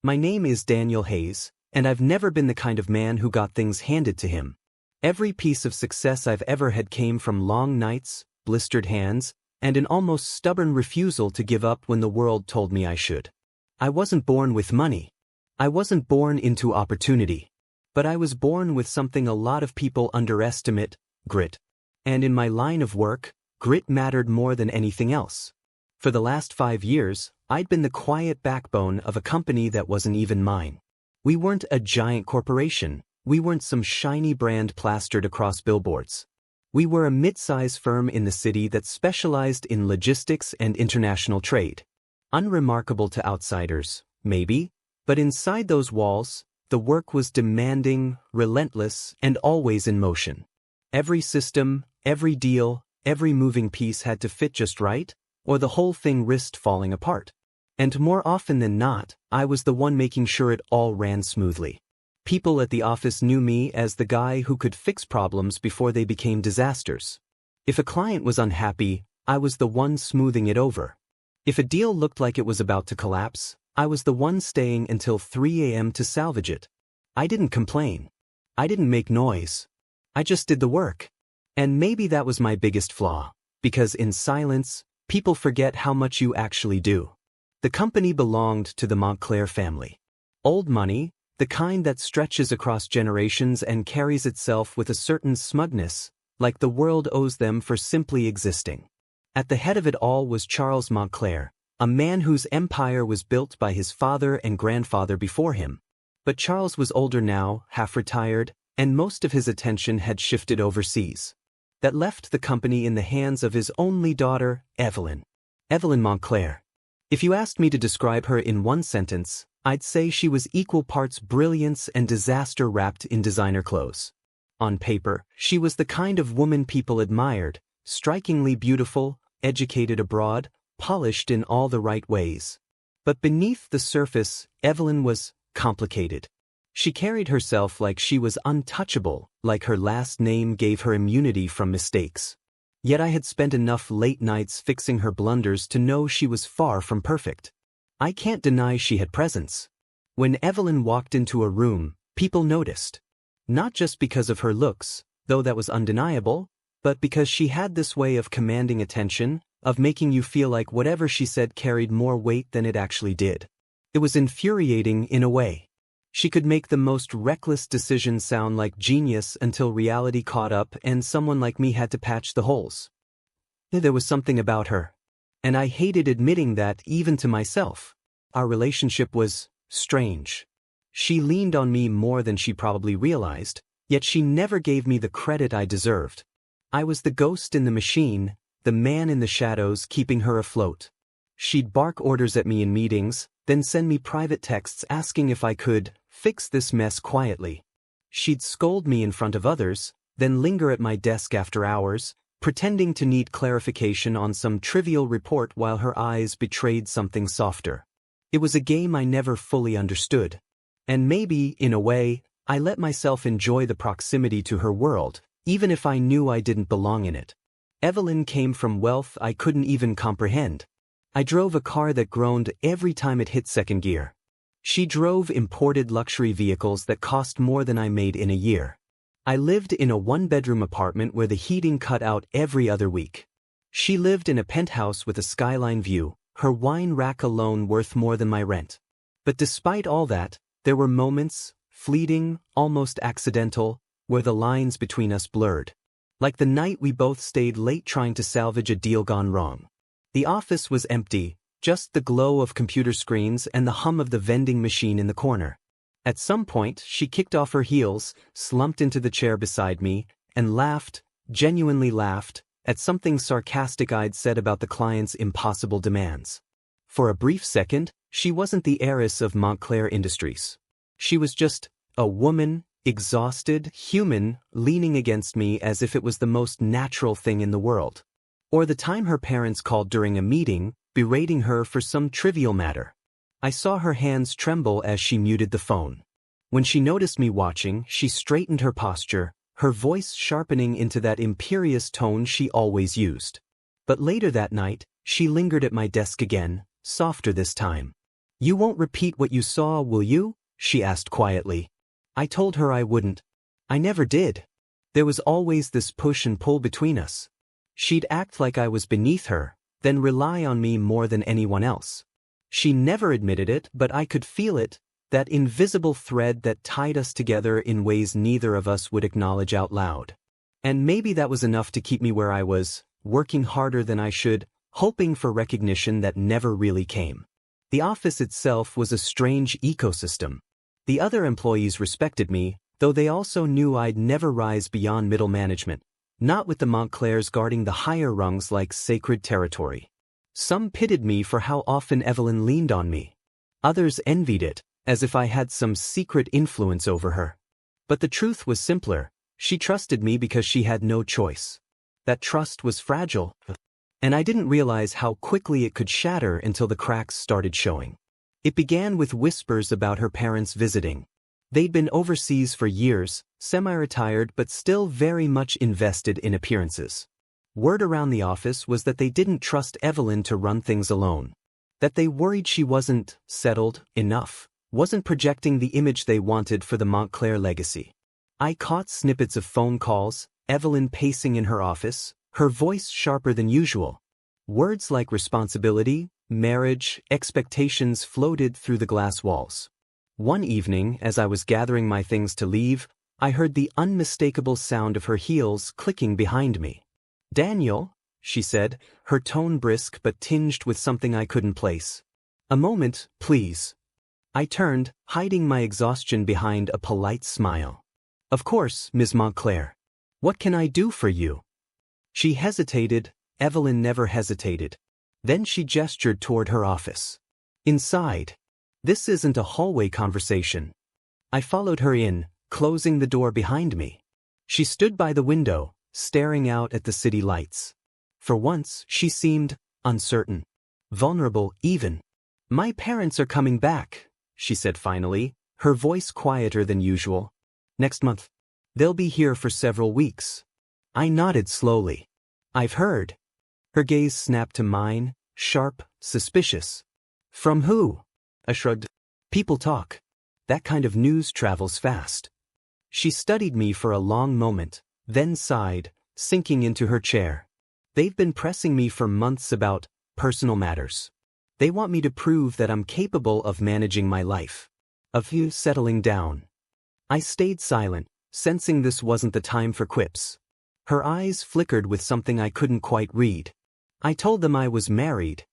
My name is Daniel Hayes, and I've never been the kind of man who got things handed to him. Every piece of success I've ever had came from long nights, blistered hands, and an almost stubborn refusal to give up when the world told me I should. I wasn't born with money. I wasn't born into opportunity. But I was born with something a lot of people underestimate: grit. And in my line of work, grit mattered more than anything else. For the last 5 years, I'd been the quiet backbone of a company that wasn't even mine. We weren't a giant corporation. We weren't some shiny brand plastered across billboards. We were a mid-size firm in the city that specialized in logistics and international trade. Unremarkable to outsiders, maybe, but inside those walls, the work was demanding, relentless, and always in motion. Every system, every deal, every moving piece had to fit just right, or the whole thing risked falling apart. And more often than not, I was the one making sure it all ran smoothly. People at the office knew me as the guy who could fix problems before they became disasters. If a client was unhappy, I was the one smoothing it over. If a deal looked like it was about to collapse, I was the one staying until 3 a.m. to salvage it. I didn't complain. I didn't make noise. I just did the work. And maybe that was my biggest flaw, because in silence, people forget how much you actually do. The company belonged to the Montclair family. Old money, the kind that stretches across generations and carries itself with a certain smugness, like the world owes them for simply existing. At the head of it all was Charles Montclair, a man whose empire was built by his father and grandfather before him. But Charles was older now, half-retired, and most of his attention had shifted overseas. That left the company in the hands of his only daughter, Evelyn. Evelyn Montclair. If you asked me to describe her in one sentence, I'd say she was equal parts brilliance and disaster wrapped in designer clothes. On paper, she was the kind of woman people admired, strikingly beautiful, educated abroad, polished in all the right ways. But beneath the surface, Evelyn was complicated. She carried herself like she was untouchable, like her last name gave her immunity from mistakes. Yet I had spent enough late nights fixing her blunders to know she was far from perfect. I can't deny she had presence. When Evelyn walked into a room, people noticed. Not just because of her looks, though that was undeniable, but because she had this way of commanding attention, of making you feel like whatever she said carried more weight than it actually did. It was infuriating in a way. She could make the most reckless decisions sound like genius until reality caught up and someone like me had to patch the holes. There was something about her. And I hated admitting that even to myself. Our relationship was strange. She leaned on me more than she probably realized, yet she never gave me the credit I deserved. I was the ghost in the machine, the man in the shadows keeping her afloat. She'd bark orders at me in meetings, then send me private texts asking if I could fix this mess quietly. She'd scold me in front of others, then linger at my desk after hours, pretending to need clarification on some trivial report while her eyes betrayed something softer. It was a game I never fully understood. And maybe, in a way, I let myself enjoy the proximity to her world, even if I knew I didn't belong in it. Evelyn came from wealth I couldn't even comprehend. I drove a car that groaned every time it hit second gear. She drove imported luxury vehicles that cost more than I made in a year. I lived in a one-bedroom apartment where the heating cut out every other week. She lived in a penthouse with a skyline view, her wine rack alone worth more than my rent. But despite all that, there were moments, fleeting, almost accidental, where the lines between us blurred. Like the night we both stayed late trying to salvage a deal gone wrong. The office was empty, just the glow of computer screens and the hum of the vending machine in the corner. At some point, she kicked off her heels, slumped into the chair beside me, and laughed, genuinely laughed, at something sarcastic I'd said about the client's impossible demands. For a brief second, she wasn't the heiress of Montclair Industries. She was just a woman, exhausted, human, leaning against me as if it was the most natural thing in the world. Or the time her parents called during a meeting, berating her for some trivial matter. I saw her hands tremble as she muted the phone. When she noticed me watching, she straightened her posture, her voice sharpening into that imperious tone she always used. But later that night, she lingered at my desk again, softer this time. "You won't repeat what you saw, will you?" she asked quietly. I told her I wouldn't. I never did. There was always this push and pull between us. She'd act like I was beneath her, then rely on me more than anyone else. She never admitted it, but I could feel it, that invisible thread that tied us together in ways neither of us would acknowledge out loud. And maybe that was enough to keep me where I was, working harder than I should, hoping for recognition that never really came. The office itself was a strange ecosystem. The other employees respected me, though they also knew I'd never rise beyond middle management, not with the Montclairs guarding the higher rungs like sacred territory. Some pitied me for how often Evelyn leaned on me. Others envied it, as if I had some secret influence over her. But the truth was simpler. She trusted me because she had no choice. That trust was fragile, and I didn't realize how quickly it could shatter until the cracks started showing. It began with whispers about her parents visiting. They'd been overseas for years, semi-retired but still very much invested in appearances. Word around the office was that they didn't trust Evelyn to run things alone. That they worried she wasn't settled enough, wasn't projecting the image they wanted for the Montclair legacy. I caught snippets of phone calls, Evelyn pacing in her office, her voice sharper than usual. Words like responsibility, marriage, expectations floated through the glass walls. One evening, as I was gathering my things to leave, I heard the unmistakable sound of her heels clicking behind me. "Daniel," she said, her tone brisk but tinged with something I couldn't place. "A moment, please." I turned, hiding my exhaustion behind a polite smile. "Of course, Ms. Montclair. What can I do for you?" She hesitated. Evelyn never hesitated. Then she gestured toward her office. "Inside. This isn't a hallway conversation." I followed her in, closing the door behind me. She stood by the window, staring out at the city lights. For once, she seemed uncertain, vulnerable even. "My parents are coming back," she said finally, her voice quieter than usual. "Next month. They'll be here for several weeks." I nodded slowly. "I've heard." Her gaze snapped to mine, sharp, suspicious. "From who?" I shrugged. "People talk. That kind of news travels fast." She studied me for a long moment, then sighed, sinking into her chair. "They've been pressing me for months about personal matters. They want me to prove that I'm capable of managing my life. Of you settling down." I stayed silent, sensing this wasn't the time for quips. Her eyes flickered with something I couldn't quite read. I told them I was married.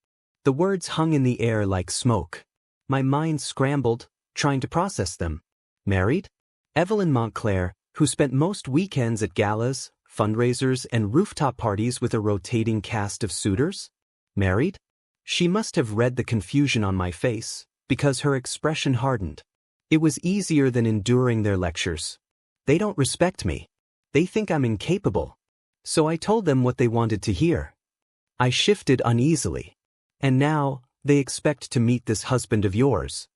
The words hung in the air like smoke. My mind scrambled, trying to process them. Married? Evelyn Montclair, who spent most weekends at galas, fundraisers, and rooftop parties with a rotating cast of suitors? Married? She must have read the confusion on my face, because her expression hardened. It was easier than enduring their lectures. They don't respect me. They think I'm incapable. So I told them what they wanted to hear. I shifted uneasily. "And now, they expect to meet this husband of yours."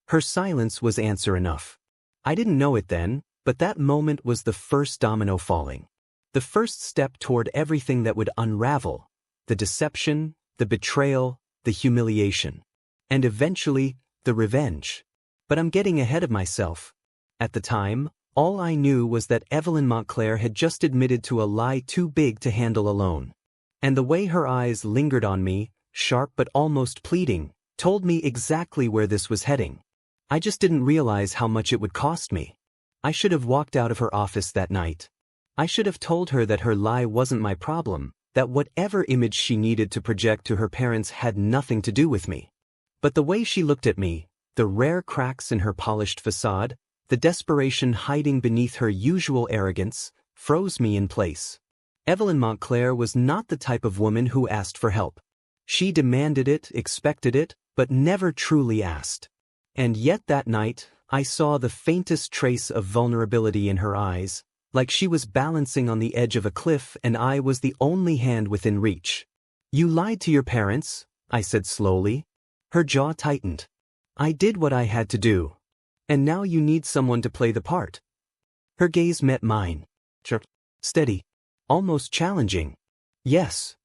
Her silence was answer enough. I didn't know it then, but that moment was the first domino falling. The first step toward everything that would unravel. The deception, the betrayal, the humiliation. And eventually, the revenge. But I'm getting ahead of myself. At the time, all I knew was that Evelyn Montclair had just admitted to a lie too big to handle alone. And the way her eyes lingered on me, sharp but almost pleading, told me exactly where this was heading. I just didn't realize how much it would cost me. I should have walked out of her office that night. I should have told her that her lie wasn't my problem, that whatever image she needed to project to her parents had nothing to do with me. But the way she looked at me, the rare cracks in her polished facade, the desperation hiding beneath her usual arrogance, froze me in place. Evelyn Montclair was not the type of woman who asked for help. She demanded it, expected it, but never truly asked. And yet that night, I saw the faintest trace of vulnerability in her eyes, like she was balancing on the edge of a cliff and I was the only hand within reach. "You lied to your parents," I said slowly. Her jaw tightened. "I did what I had to do. And now you need someone to play the part." Her gaze met mine. Steady. Almost challenging. "Yes."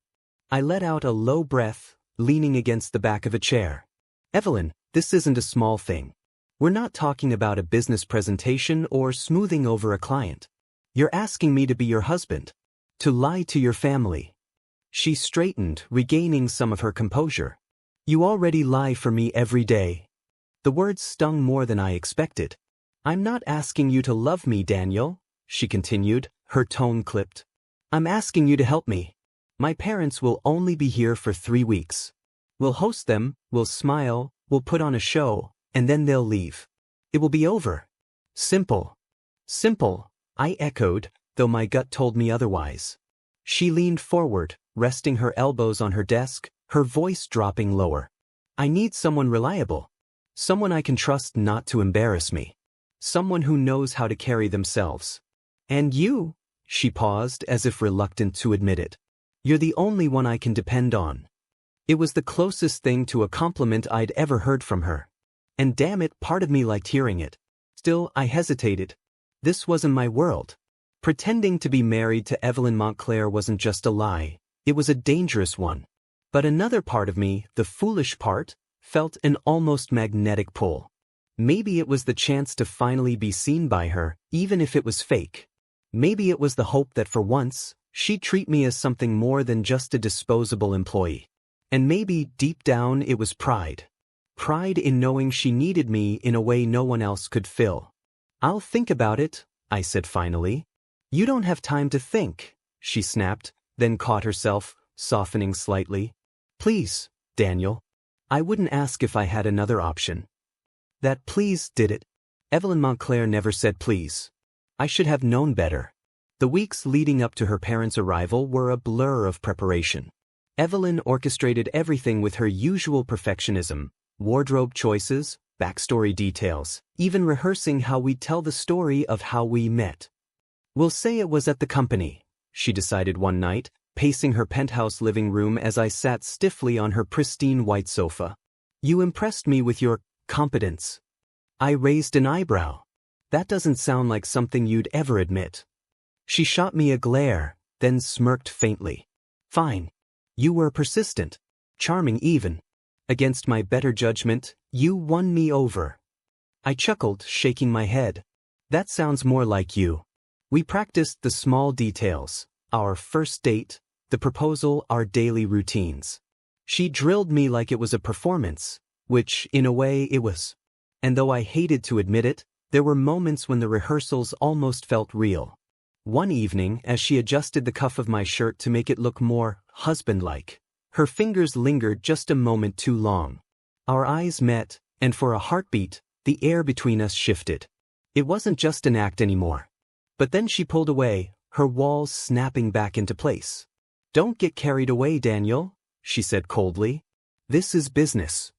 I let out a low breath, leaning against the back of a chair. "Evelyn, This isn't a small thing. We're not talking about a business presentation or smoothing over a client. You're asking me to be your husband. To lie to your family. She straightened, regaining some of her composure. You already lie for me every day. The words stung more than I expected. I'm not asking you to love me, Daniel, she continued, her tone clipped. I'm asking you to help me. My parents will only be here for 3 weeks. We'll host them, we'll smile, we'll put on a show, and then they'll leave. It will be over. Simple. Simple, I echoed, though my gut told me otherwise. She leaned forward, resting her elbows on her desk, her voice dropping lower. I need someone reliable. Someone I can trust not to embarrass me. Someone who knows how to carry themselves. And you, she paused as if reluctant to admit it. You're the only one I can depend on. It was the closest thing to a compliment I'd ever heard from her. And damn it, part of me liked hearing it. Still, I hesitated. This wasn't my world. Pretending to be married to Evelyn Montclair wasn't just a lie, it was a dangerous one. But another part of me, the foolish part, felt an almost magnetic pull. Maybe it was the chance to finally be seen by her, even if it was fake. Maybe it was the hope that for once, she'd treat me as something more than just a disposable employee. And maybe, deep down, it was pride. Pride in knowing she needed me in a way no one else could fill. I'll think about it, I said finally. You don't have time to think, she snapped, then caught herself, softening slightly. Please, Daniel. I wouldn't ask if I had another option. That please did it. Evelyn Montclair never said please. I should have known better. The weeks leading up to her parents' arrival were a blur of preparation. Evelyn orchestrated everything with her usual perfectionism, wardrobe choices, backstory details, even rehearsing how we'd tell the story of how we met. We'll say it was at the company, she decided one night, pacing her penthouse living room as I sat stiffly on her pristine white sofa. You impressed me with your competence. I raised an eyebrow. That doesn't sound like something you'd ever admit. She shot me a glare, then smirked faintly. Fine. You were persistent. Charming even. Against my better judgment, you won me over. I chuckled, shaking my head. That sounds more like you. We practiced the small details, our first date, the proposal, our daily routines. She drilled me like it was a performance, which, in a way, it was. And though I hated to admit it, there were moments when the rehearsals almost felt real. One evening, as she adjusted the cuff of my shirt to make it look more husband-like, her fingers lingered just a moment too long. Our eyes met, and for a heartbeat, the air between us shifted. It wasn't just an act anymore. But then she pulled away, her walls snapping back into place. Don't get carried away, Daniel, she said coldly. This is business.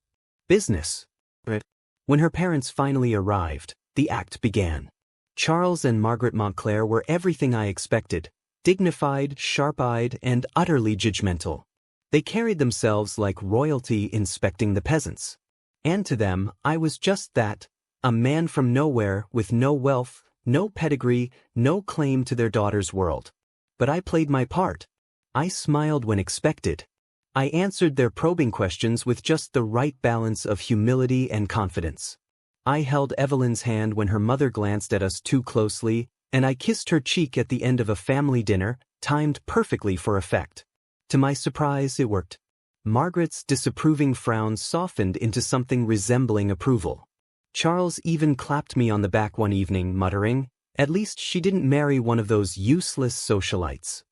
Business. Right. When her parents finally arrived, the act began. Charles and Margaret Montclair were everything I expected, dignified, sharp-eyed, and utterly judgmental. They carried themselves like royalty inspecting the peasants. And to them, I was just that, a man from nowhere with no wealth, no pedigree, no claim to their daughter's world. But I played my part. I smiled when expected. I answered their probing questions with just the right balance of humility and confidence. I held Evelyn's hand when her mother glanced at us too closely, and I kissed her cheek at the end of a family dinner, timed perfectly for effect. To my surprise, it worked. Margaret's disapproving frown softened into something resembling approval. Charles even clapped me on the back one evening, muttering, "At least she didn't marry one of those useless socialites."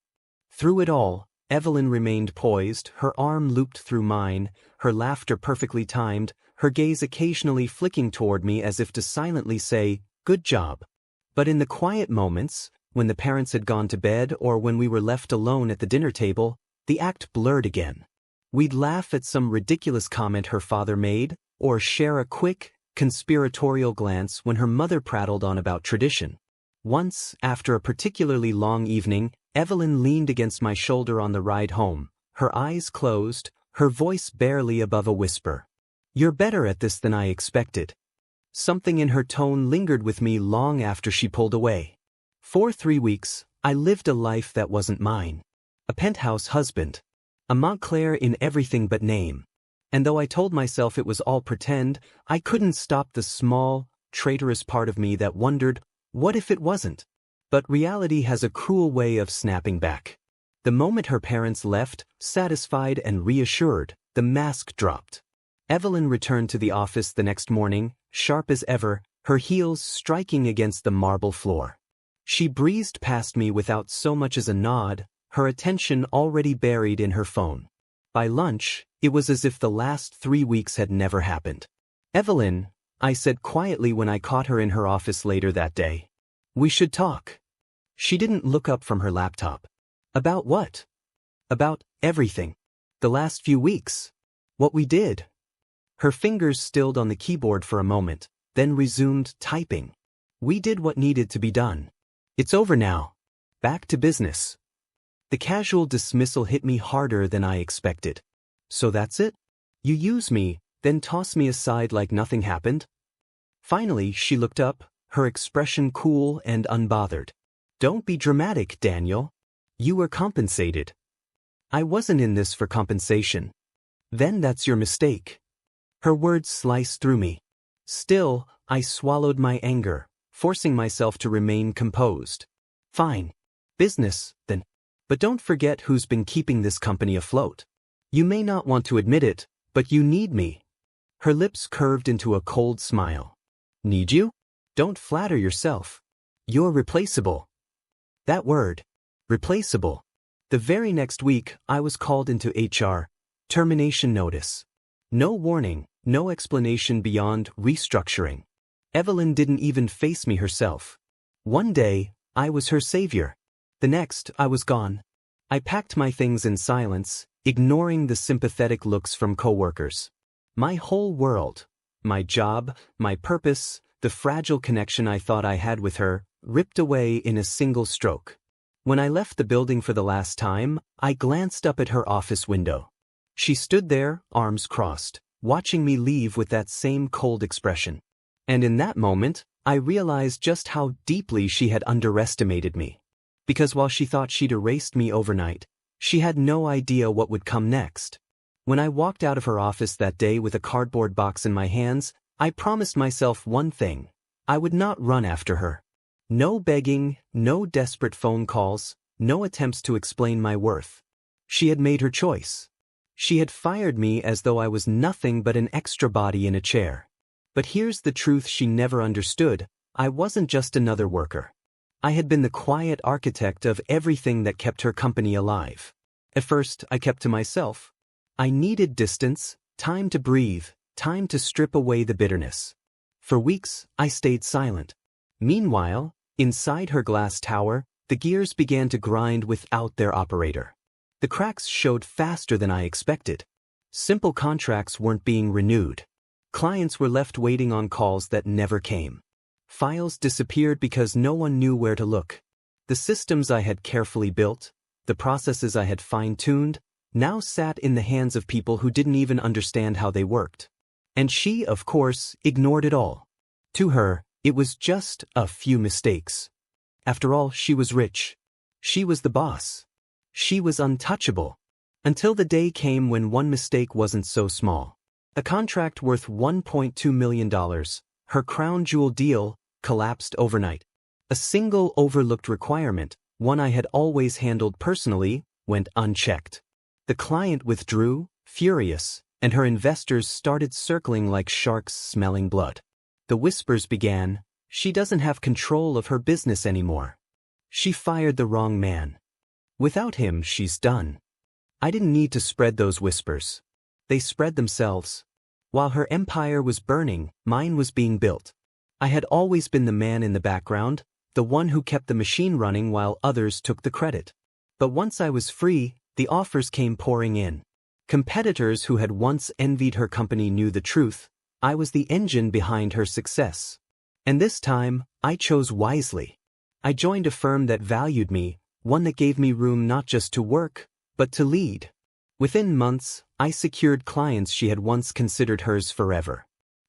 Through it all, Evelyn remained poised, her arm looped through mine, her laughter perfectly timed, her gaze occasionally flicking toward me as if to silently say, "Good job." But in the quiet moments, when the parents had gone to bed or when we were left alone at the dinner table, the act blurred again. We'd laugh at some ridiculous comment her father made, or share a quick, conspiratorial glance when her mother prattled on about tradition. Once, after a particularly long evening, Evelyn leaned against my shoulder on the ride home, her eyes closed, her voice barely above a whisper. "You're better at this than I expected." Something in her tone lingered with me long after she pulled away. For 3 weeks, I lived a life that wasn't mine. A penthouse husband. A Montclair in everything but name. And though I told myself it was all pretend, I couldn't stop the small, traitorous part of me that wondered, what if it wasn't? But reality has a cruel way of snapping back. The moment her parents left, satisfied and reassured, the mask dropped. Evelyn returned to the office the next morning, sharp as ever, her heels striking against the marble floor. She breezed past me without so much as a nod, her attention already buried in her phone. By lunch, it was as if the last 3 weeks had never happened. "Evelyn," I said quietly when I caught her in her office later that day. "We should talk." She didn't look up from her laptop. "About what?" "About everything. The last few weeks. What we did." Her fingers stilled on the keyboard for a moment, then resumed typing. "We did what needed to be done. It's over now. Back to business." The casual dismissal hit me harder than I expected. "So that's it? You use me, then toss me aside like nothing happened?" Finally, she looked up, her expression cool and unbothered. "Don't be dramatic, Daniel. You were compensated." "I wasn't in this for compensation." "Then that's your mistake." Her words sliced through me. Still, I swallowed my anger, forcing myself to remain composed. "Fine. Business, then. But don't forget who's been keeping this company afloat. You may not want to admit it, but you need me." Her lips curved into a cold smile. "Need you? Don't flatter yourself. You're replaceable." That word, replaceable. The very next week, I was called into HR. Termination notice. No warning, no explanation beyond restructuring. Evelyn didn't even face me herself. One day, I was her savior. The next, I was gone. I packed my things in silence, ignoring the sympathetic looks from coworkers. My whole world, my job, my purpose, the fragile connection I thought I had with her, ripped away in a single stroke. When I left the building for the last time, I glanced up at her office window. She stood there, arms crossed, watching me leave with that same cold expression. And in that moment, I realized just how deeply she had underestimated me. Because while she thought she'd erased me overnight, she had no idea what would come next. When I walked out of her office that day with a cardboard box in my hands, I promised myself one thing. I would not run after her. No begging, no desperate phone calls, no attempts to explain my worth. She had made her choice. She had fired me as though I was nothing but an extra body in a chair. But here's the truth she never understood. I wasn't just another worker. I had been the quiet architect of everything that kept her company alive. At first, I kept to myself. I needed distance, time to breathe, time to strip away the bitterness. For weeks, I stayed silent. Meanwhile, inside her glass tower, the gears began to grind without their operator. The cracks showed faster than I expected. Simple contracts weren't being renewed. Clients were left waiting on calls that never came. Files disappeared because no one knew where to look. The systems I had carefully built, the processes I had fine-tuned, now sat in the hands of people who didn't even understand how they worked. And she, of course, ignored it all. To her, it was just a few mistakes. After all, she was rich. She was the boss. She was untouchable. Until the day came when one mistake wasn't so small. A contract worth $1.2 million, her crown jewel deal, collapsed overnight. A single overlooked requirement, one I had always handled personally, went unchecked. The client withdrew, furious, and her investors started circling like sharks smelling blood. The whispers began, "She doesn't have control of her business anymore. She fired the wrong man. Without him, she's done." I didn't need to spread those whispers. They spread themselves. While her empire was burning, mine was being built. I had always been the man in the background, the one who kept the machine running while others took the credit. But once I was free, the offers came pouring in. Competitors who had once envied her company knew the truth. I was the engine behind her success. And this time, I chose wisely. I joined a firm that valued me, one that gave me room not just to work, but to lead. Within months, I secured clients she had once considered hers forever.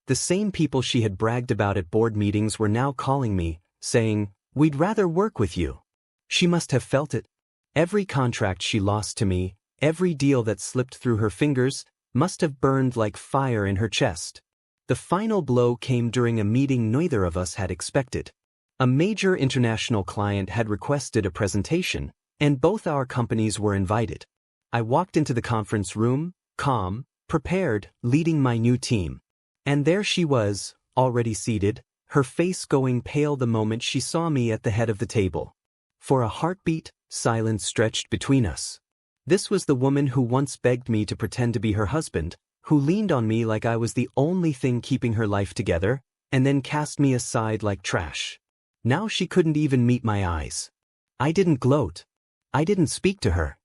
The same people she had bragged about at board meetings were now calling me, saying, "We'd rather work with you." She must have felt it. Every contract she lost to me, every deal that slipped through her fingers, Must have burned like fire in her chest. The final blow came during a meeting neither of us had expected. A major international client had requested a presentation, and both our companies were invited. I walked into the conference room, calm, prepared, leading my new team. And there she was, already seated, her face going pale the moment she saw me at the head of the table. For a heartbeat, silence stretched between us. This was the woman who once begged me to pretend to be her husband, who leaned on me like I was the only thing keeping her life together, and then cast me aside like trash. Now she couldn't even meet my eyes. I didn't gloat. I didn't speak to her.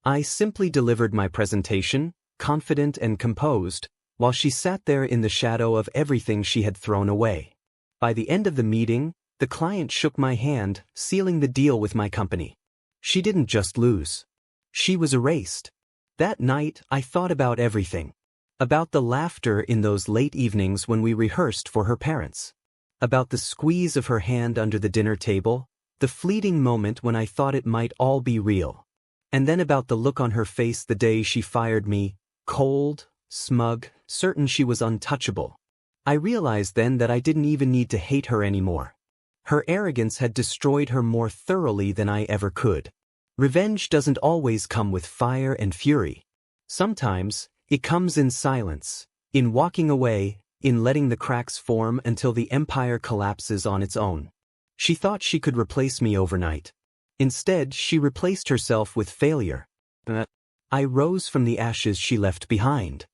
I simply delivered my presentation, confident and composed, while she sat there in the shadow of everything she had thrown away. By the end of the meeting, the client shook my hand, sealing the deal with my company. She didn't just lose. She was erased. That night, I thought about everything. About the laughter in those late evenings when we rehearsed for her parents. About the squeeze of her hand under the dinner table, the fleeting moment when I thought it might all be real. And then about the look on her face the day she fired me, cold, smug, certain she was untouchable. I realized then that I didn't even need to hate her anymore. Her arrogance had destroyed her more thoroughly than I ever could. Revenge doesn't always come with fire and fury. Sometimes, it comes in silence, in walking away, in letting the cracks form until the empire collapses on its own. She thought she could replace me overnight. Instead, she replaced herself with failure. I rose from the ashes she left behind.